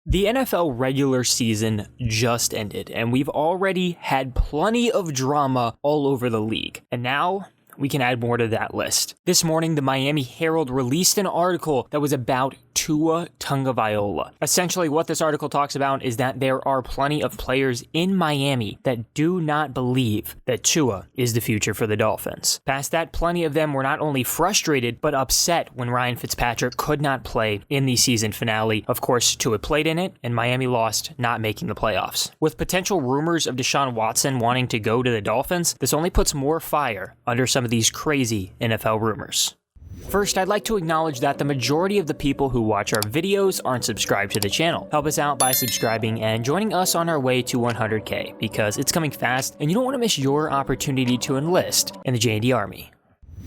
The NFL regular season just ended, and we've already had plenty of drama all over the league. And now we can add more to that list. This morning, the Miami Herald released an article that was about Tua Tagovailoa. Essentially, what this article talks about is that there are plenty of players in Miami that do not believe that Tua is the future for the Dolphins. Past that, plenty of them were not only frustrated, but upset when Ryan Fitzpatrick could not play in the season finale. Of course, Tua played in it, and Miami lost, not making the playoffs. With potential rumors of Deshaun Watson wanting to go to the Dolphins, this only puts more fire under some of these crazy NFL rumors. First, I'd like to acknowledge that the majority of the people who watch our videos aren't subscribed to the channel. Help us out by subscribing and joining us on our way to 100K, because it's coming fast and you don't want to miss your opportunity to enlist in the J&D Army.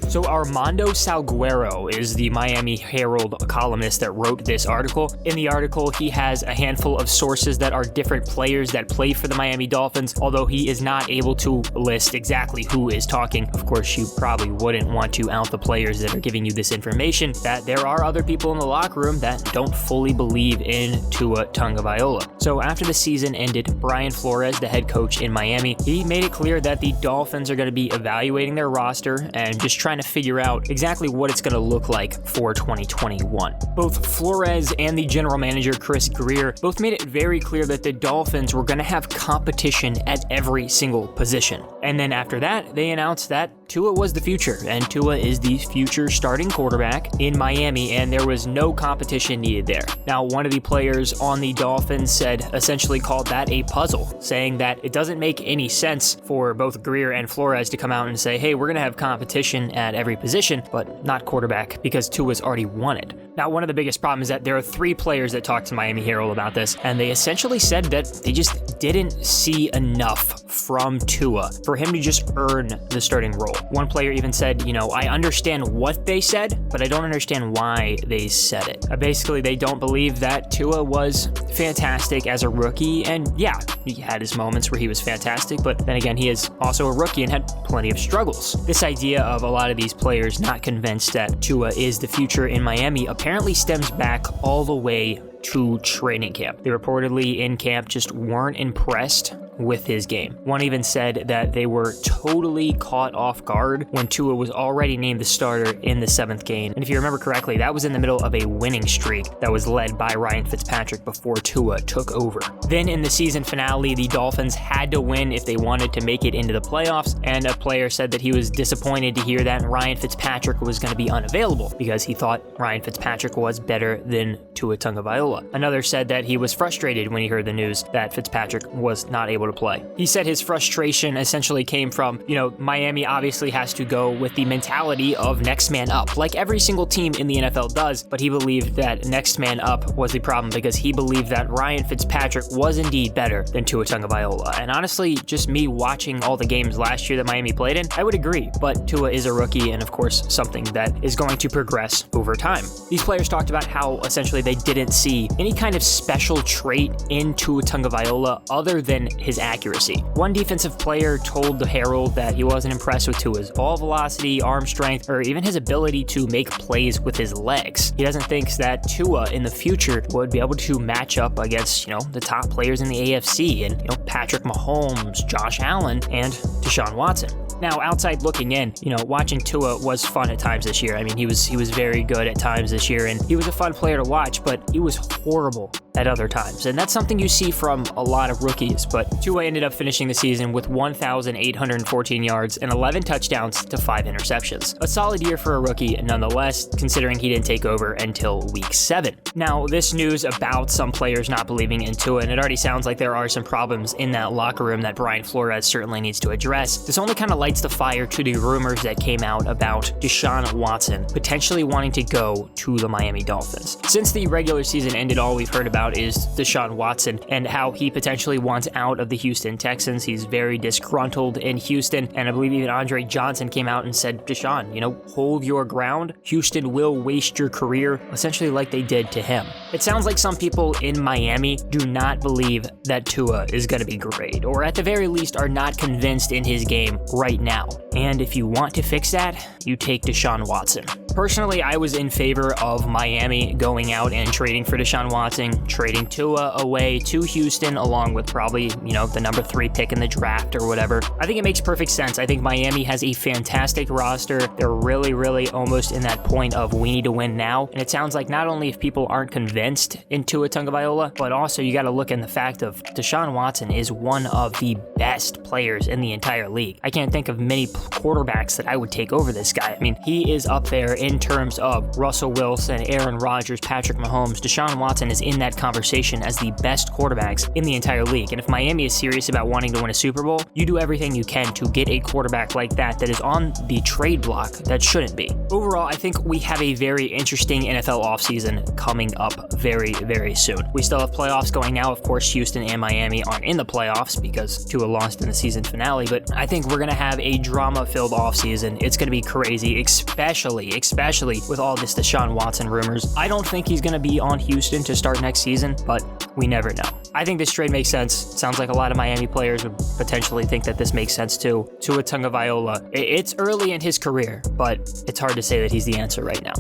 So Armando Salguero is the Miami Herald columnist that wrote this article. In the article, he has a handful of sources that are different players that play for the Miami Dolphins, although he is not able to list exactly who is talking. Of course, you probably wouldn't want to out the players that are giving you this information, that there are other people in the locker room that don't fully believe in Tua Tagovailoa. So after the season ended, Brian Flores, the head coach in Miami, he made it clear that the Dolphins are going to be evaluating their roster and just trying to figure out exactly what it's going to look like for 2021. Both Flores and the general manager, Chris Grier, both made it very clear that the Dolphins were going to have competition at every single position. And then after that, they announced that Tua was the future, and Tua is the future starting quarterback in Miami, and there was no competition needed there. Now, one of the players on the Dolphins essentially called that a puzzle, saying that it doesn't make any sense for both Grier and Flores to come out and say, hey, we're going to have competition at every position, but not quarterback, because Tua's already won it. Now, one of the biggest problems is that there are three players that talked to Miami Herald about this, and they essentially said that they just didn't see enough from Tua for him to just earn the starting role. One player even said, I understand what they said, but I don't understand why they said it. Basically, they don't believe that Tua was fantastic as a rookie, and yeah, he had his moments where he was fantastic, but then again, he is also a rookie and had plenty of struggles. This idea of a lot of these players not convinced that Tua is the future in Miami apparently stems back all the way to training camp. They reportedly in camp just weren't impressed with his game. One even said that they were totally caught off guard when Tua was already named the starter in the 7th game. And if you remember correctly, that was in the middle of a winning streak that was led by Ryan Fitzpatrick before Tua took over. Then in the season finale, the Dolphins had to win if they wanted to make it into the playoffs, and a player said that he was disappointed to hear that Ryan Fitzpatrick was going to be unavailable because he thought Ryan Fitzpatrick was better than Tua Tagovailoa. Another said that he was frustrated when he heard the news that Fitzpatrick was not able to play. He said his frustration essentially came from, Miami obviously has to go with the mentality of next man up, like every single team in the NFL does, but he believed that next man up was the problem because he believed that Ryan Fitzpatrick was indeed better than Tua Tagovailoa. And honestly, just me watching all the games last year that Miami played in, I would agree, but Tua is a rookie and of course something that is going to progress over time. These players talked about how essentially they didn't see any kind of special trait in Tua Tagovailoa other than his accuracy. One defensive player told the Herald that he wasn't impressed with Tua's ball velocity, arm strength, or even his ability to make plays with his legs. He doesn't think that Tua in the future would be able to match up against, the top players in the AFC and, Patrick Mahomes, Josh Allen, and Deshaun Watson. Now, outside looking in, watching Tua was fun at times this year. I mean, he was very good at times this year, and he was a fun player to watch, but he was horrible at other times. And that's something you see from a lot of rookies, but Tua ended up finishing the season with 1,814 yards and 11 touchdowns to 5 interceptions. A solid year for a rookie, nonetheless, considering he didn't take over until week 7. Now, this news about some players not believing in Tua, and it already sounds like there are some problems in that locker room that Brian Flores certainly needs to address. This only kind of lights the fire to the rumors that came out about Deshaun Watson potentially wanting to go to the Miami Dolphins. Since the regular season ended, all we've heard about is Deshaun Watson and how he potentially wants out of the Houston Texans. He's very disgruntled in Houston, and I believe even Andre Johnson came out and said, Deshaun, hold your ground. Houston will waste your career, essentially like they did to him. It sounds like some people in Miami do not believe that Tua is going to be great, or at the very least are not convinced in his game right now. And if you want to fix that, you take Deshaun Watson. Personally, I was in favor of Miami going out and trading for Deshaun Watson, trading Tua away to Houston, along with probably, the number 3 pick in the draft or whatever. I think it makes perfect sense. I think Miami has a fantastic roster. They're really, really almost in that point of we need to win now. And it sounds like not only if people aren't convinced in Tua Tagovailoa, but also you got to look in the fact of Deshaun Watson is one of the best players in the entire league. I can't think of many quarterbacks that I would take over this guy. I mean, he is up there in terms of Russell Wilson, Aaron Rodgers, Patrick Mahomes. Deshaun Watson is in that conversation as the best quarterbacks in the entire league. And if Miami is serious about wanting to win a Super Bowl, you do everything you can to get a quarterback like that is on the trade block that shouldn't be. Overall, I think we have a very interesting NFL offseason coming up very, very soon. We still have playoffs going now. Of course, Houston and Miami aren't in the playoffs because Tua lost in the season finale, but I think we're going to have a drama-filled offseason. It's going to be crazy, especially with all this Deshaun Watson rumors. I don't think he's going to be on Houston to start next season, but we never know. I think this trade makes sense. Sounds like a lot of Miami players would potentially think that this makes sense too. Tua Tagovailoa. It's early in his career, but it's hard to say that he's the answer right now.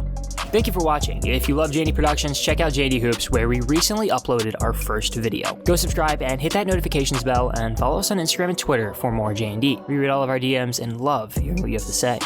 Thank you for watching. If you love JD Productions, check out JD Hoops, where we recently uploaded our first video. Go subscribe and hit that notifications bell, and follow us on Instagram and Twitter for more J&D. We read all of our DMs and love hearing what you have to say.